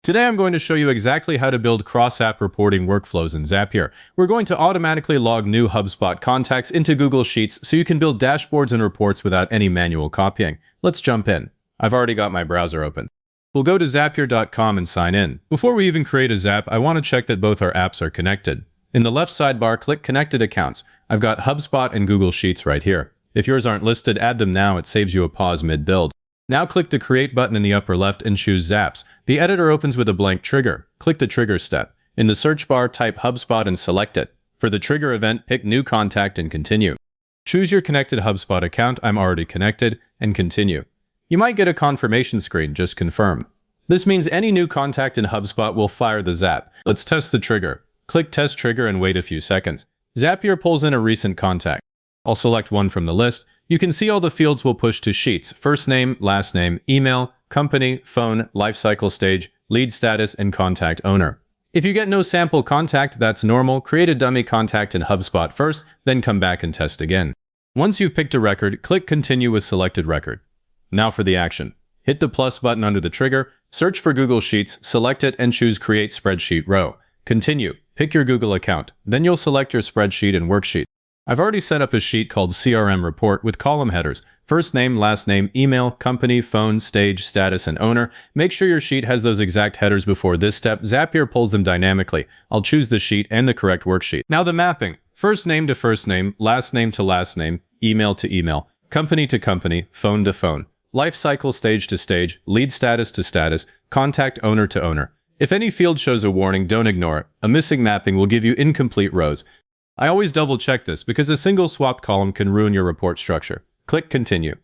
Today I'm going to show you exactly how to build cross-app reporting workflows in Zapier. We're going to automatically log new HubSpot contacts into Google Sheets so you can build dashboards and reports without any manual copying. Let's jump in. I've already got my browser open. We'll go to Zapier.com and sign in. Before we even create a Zap, I want to check that both our apps are connected. In the left sidebar, click Connected Accounts. I've got HubSpot and Google Sheets right here. If yours aren't listed, add them now. It saves you a pause mid-build. Now click the Create button in the upper left and choose Zaps. The editor opens with a blank trigger. Click the Trigger step. In the search bar, type HubSpot and select it. For the trigger event, pick New Contact and Continue. Choose your connected HubSpot account. I'm already connected, and Continue. You might get a confirmation screen. Just confirm. This means any new contact in HubSpot will fire the Zap. Let's test the trigger. Click Test Trigger and wait a few seconds. Zapier pulls in a recent contact. I'll select one from the list. You can see all the fields will push to Sheets: first name, last name, email, company, phone, lifecycle stage, lead status, and contact owner. If you get no sample contact, that's normal. Create a dummy contact in HubSpot first, then come back and test again. Once you've picked a record, click Continue with selected record. Now for the action. Hit the plus button under the trigger, search for Google Sheets, select it, and choose Create Spreadsheet Row. Continue. Pick your Google account. Then you'll select your spreadsheet and worksheet. I've already set up a sheet called CRM Report with column headers: first name, last name, email, company, phone, stage, status, and owner. Make sure your sheet has those exact headers before this step. Zapier pulls them dynamically. I'll choose the sheet and the correct worksheet. Now the mapping: first name to first name, last name to last name, email to email, company to company, phone to phone, lifecycle stage to stage, lead status to status, contact owner to owner. If any field shows a warning, don't ignore it. A missing mapping will give you incomplete rows. I always double check this because a single swapped column can ruin your report structure. Click Continue.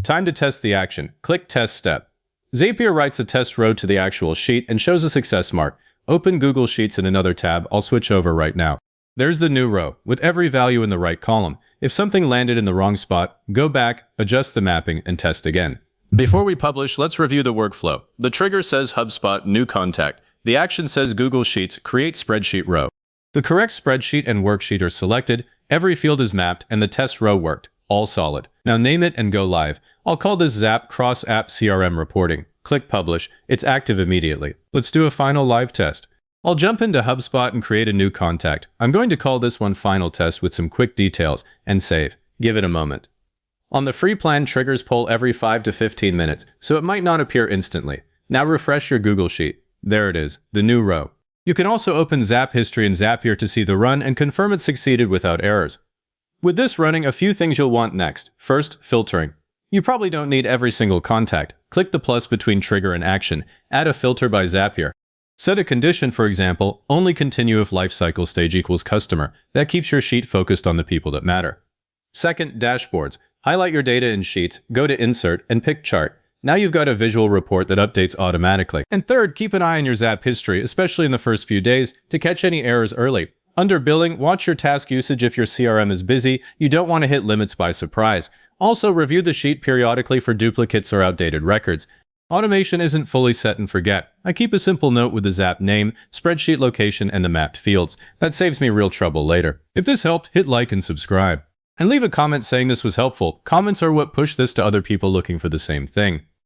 Time to test the action. Click Test Step. Zapier writes a test row to the actual sheet and shows a success mark. Open Google Sheets in another tab. I'll switch over right now. There's the new row, with every value in the right column. If something landed in the wrong spot, go back, adjust the mapping, and test again. Before we publish, let's review the workflow. The trigger says HubSpot New Contact. The action says Google Sheets Create Spreadsheet Row. The correct spreadsheet and worksheet are selected, every field is mapped, and the test row worked. All solid. Now name it and go live. I'll call this Zap Cross-App CRM Reporting. Click Publish. It's active immediately. Let's do a final live test. I'll jump into HubSpot and create a new contact. I'm going to call this one Final Test with some quick details, and save. Give it a moment. On the free plan, triggers pull every 5 to 15 minutes, so it might not appear instantly. Now refresh your Google Sheet. There it is, the new row. You can also open Zap History in Zapier to see the run and confirm it succeeded without errors. With this running, a few things you'll want next. First, filtering. You probably don't need every single contact. Click the plus between trigger and action. Add a filter by Zapier. Set a condition, for example, only continue if lifecycle stage equals customer. That keeps your sheet focused on the people that matter. Second, dashboards. Highlight your data in Sheets, go to Insert, and pick Chart. Now you've got a visual report that updates automatically. And third, keep an eye on your Zap history, especially in the first few days, to catch any errors early. Under Billing, watch your task usage if your CRM is busy. You don't want to hit limits by surprise. Also, review the sheet periodically for duplicates or outdated records. Automation isn't fully set and forget. I keep a simple note with the Zap name, spreadsheet location, and the mapped fields. That saves me real trouble later. If this helped, hit like and subscribe. And leave a comment saying this was helpful. Comments are what push this to other people looking for the same thing.